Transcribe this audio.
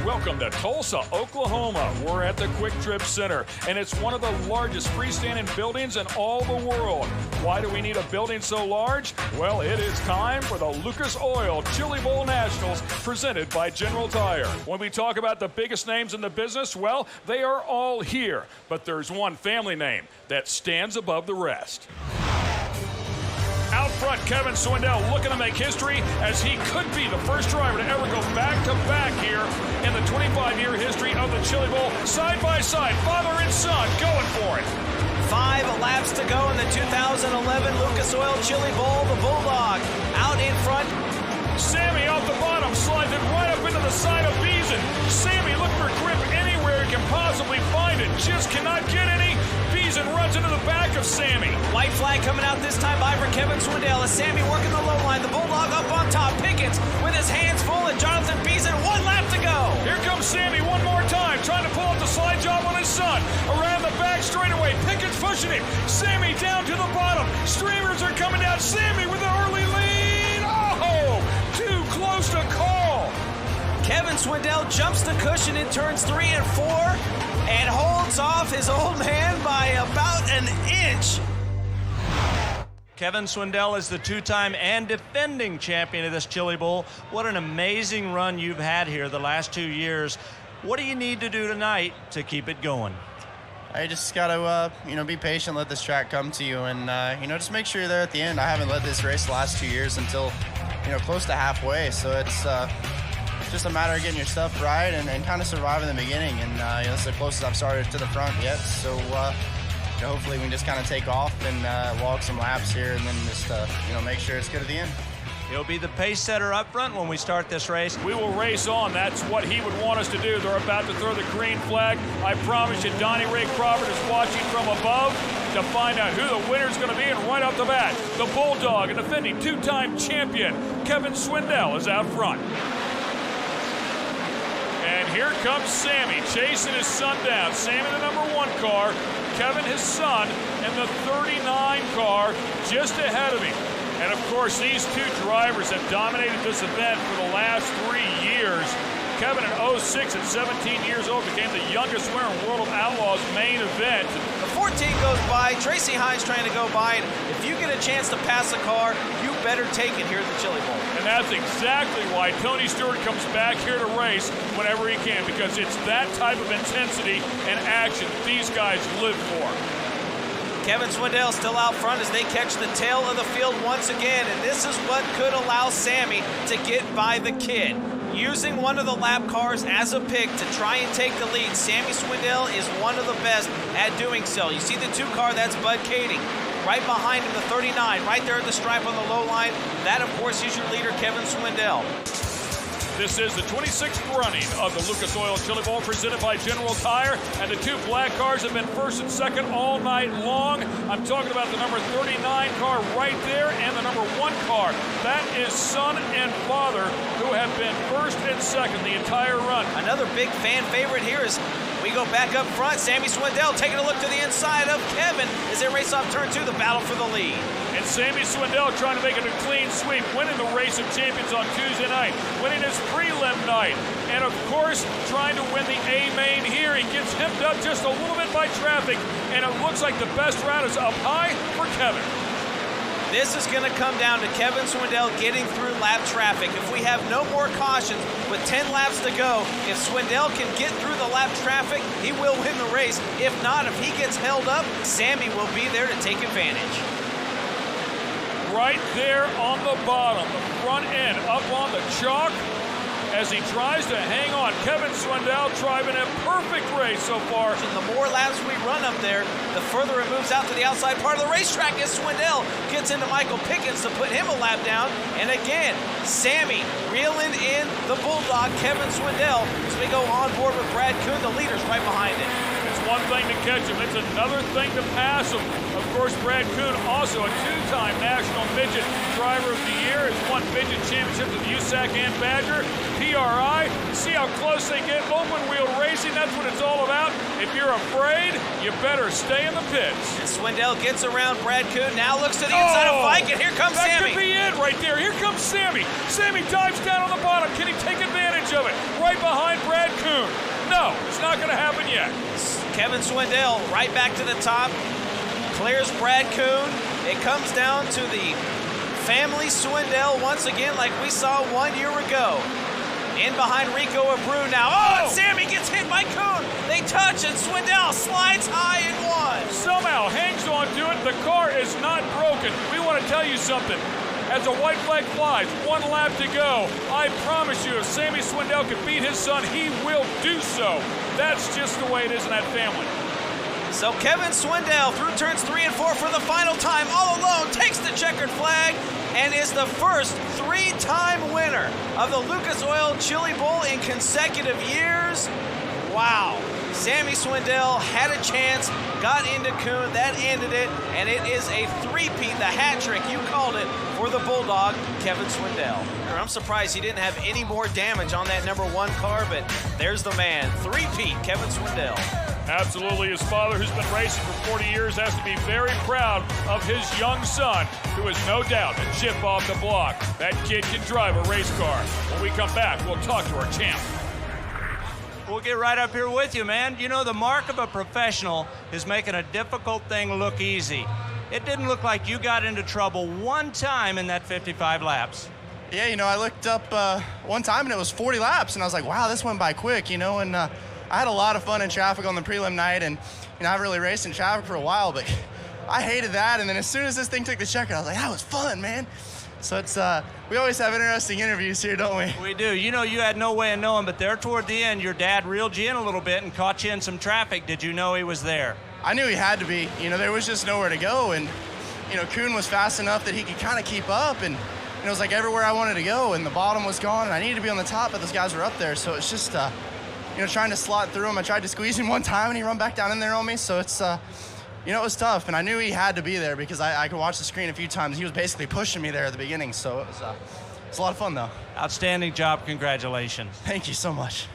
Welcome to Tulsa, Oklahoma. We're at the Quick Trip Center, and it's one of the largest freestanding buildings in all the world. Why do we need a building so large? Well, it is time for the Lucas Oil Chili Bowl Nationals presented by General Tire. When we talk about the biggest names in the business, well, they are all here. But there's one family name that stands above the rest. Out front, Kevin Swindell looking to make history as he could be the first driver to ever go back-to-back here in the 25-year history of the Chili Bowl. Side by side, father and son going for it. 5 laps to go in the 2011 Lucas Oil Chili Bowl. The Bulldog out in front. Sammy off the bottom, slides it right up into the side of Beason. Sammy looking for grip anywhere he can possibly find it. Just cannot get any. Beason runs into the back of Sammy. White flag coming out this time by for Kevin Swindell as Sammy working the low line. The Bulldog up on top. Pickens with his hands full and Jonathan Beason. 1 lap to go. Here comes Sammy one more time, trying to pull up the slide job on his son. Around the back straightaway. Pickens pushing it. Sammy down to the bottom. Streamers are coming down. Sammy with the early lead. Oh, too close to call. Kevin Swindell jumps the cushion in turns 3 and 4 and holds off his old man by about an inch. Kevin Swindell is the 2-time and defending champion of this Chili Bowl. What an amazing run you've had here the last 2 years. What do you need to do tonight to keep it going? I just got to, be patient, let this track come to you, and, just make sure you're there at the end. I haven't led this race the last 2 years until, close to halfway, so it's just a matter of getting your stuff right and kind of surviving the beginning, and that's the closest I've started to the front yet, so hopefully we can just kind of take off and log some laps here and then just, make sure it's good at the end. He'll be the pace setter up front when we start this race. We will race on. That's what he would want us to do. They're about to throw the green flag. I promise you, Donnie Ray Crawford is watching from above to find out who the winner's going to be. And right off the bat, the Bulldog and defending 2-time champion, Kevin Swindell, is out front. And here comes Sammy, chasing his son down. Sammy, the number 1 car. Kevin, his son, and the 39 car just ahead of him. And, of course, these 2 drivers have dominated this event for the last 3 years. Kevin in 06 at 17 years old became the youngest winner in World of Outlaws main event. The 14 goes by. Tracy Hines trying to go by. And if you get a chance to pass a car, you better take it here at the Chili Bowl. And that's exactly why Tony Stewart comes back here to race whenever he can, because it's that type of intensity and action that these guys live for. Kevin Swindell still out front as they catch the tail of the field once again, and this is what could allow Sammy to get by the kid. Using one of the lap cars as a pick to try and take the lead, Sammy Swindell is one of the best at doing so. You see the 2 car, that's Bud Kading. Right behind him, the 39, right there at the stripe on the low line. That, of course, is your leader, Kevin Swindell. This is the 26th running of the Lucas Oil Chili Bowl presented by General Tire, and the 2 black cars have been first and second all night long. I'm talking about the number 39 car right there and the number 1 car. That is son and father who have been first and second the entire run. Another big fan favorite here is we go back up front. Sammy Swindell taking a look to the inside of Kevin as they race off turn 2, the battle for the lead. And Sammy Swindell trying to make it a clean sweep, winning the Race of Champions on Tuesday night, winning his prelim night, and of course trying to win the A-main here. He gets hemmed up just a little bit by traffic, and it looks like the best route is up high for Kevin. This is going to come down to Kevin Swindell getting through lap traffic. If we have no more cautions with 10 laps to go, if Swindell can get through the lap traffic, he will win the race. If not, if he gets held up, Sammy will be there to take advantage. Right there on the bottom, the front end up on the chalk as he tries to hang on. Kevin Swindell driving a perfect race so far. And the more laps we run up there, the further it moves out to the outside part of the racetrack as Swindell gets into Michael Pickens to put him a lap down. And again, Sammy reeling in the Bulldog, Kevin Swindell, as we go on board with Brad Kuhn, the leader's right behind him. It's one thing to catch him, it's another thing to pass him. Of course, Brad Kuhn, also a 2-time National Midget Driver of the Year, has won midget championships with USAC and Badger. PRI, see how close they get. Open wheel racing, that's what it's all about. If you're afraid, you better stay in the pits. And Swindell gets around Brad Kuhn, now looks to the inside of Mike, and here comes Sammy. That could be it right there. Here comes Sammy. Sammy dives down on the bottom. Can he take advantage of it? Right behind Brad Kuhn. No, it's not going to happen yet. Kevin Swindell right back to the top, clears Brad Kuhn. It comes down to the family Swindell once again like we saw 1 year ago. In behind Rico Abreu now. Oh, and Sammy gets hit by Kuhn. They touch and Swindell slides high and one. Somehow hangs on to it. The car is not broken. We want to tell you something. As the white flag flies, 1 lap to go. I promise you, if Sammy Swindell can beat his son, he will do so. That's just the way it is in that family. So Kevin Swindell through turns 3 and 4 for the final time, all alone, takes the checkered flag and is the first 3-time winner of the Lucas Oil Chili Bowl in consecutive years. Wow. Sammy Swindell had a chance, got into Kuhn, that ended it, and it is a three-peat, the hat trick, you called it, for the Bulldog, Kevin Swindell. I'm surprised he didn't have any more damage on that number 1 car, but there's the man, three-peat, Kevin Swindell. Absolutely. His father, who's been racing for 40 years, has to be very proud of his young son, who is no doubt a chip off the block. That kid can drive a race car. When we come back, we'll talk to our champ. We'll get right up here with you, man. You know, the mark of a professional is making a difficult thing look easy. It didn't look like you got into trouble one time in that 55 laps. Yeah, you know, I looked up one time and it was 40 laps, and I was like, wow, this went by quick, you know, and I had a lot of fun in traffic on the prelim night, and, you know, I haven't really raced in traffic for a while, but I hated that, and then as soon as this thing took the checker, I was like, that was fun, man. So it's, we always have interesting interviews here, don't we? We do. You know, you had no way of knowing, but there toward the end, your dad reeled you in a little bit and caught you in some traffic. Did you know he was there? I knew he had to be. You know, there was just nowhere to go, and, you know, Kuhn was fast enough that he could kind of keep up, and it was like everywhere I wanted to go, and the bottom was gone, and I needed to be on the top, but those guys were up there, so it's just, you know, trying to slot through him. I tried to squeeze him one time, and he run back down in there on me, so it's, you know, it was tough, and I knew he had to be there because I could watch the screen a few times. He was basically pushing me there at the beginning, so it was a lot of fun, though. Outstanding job. Congratulations. Thank you so much.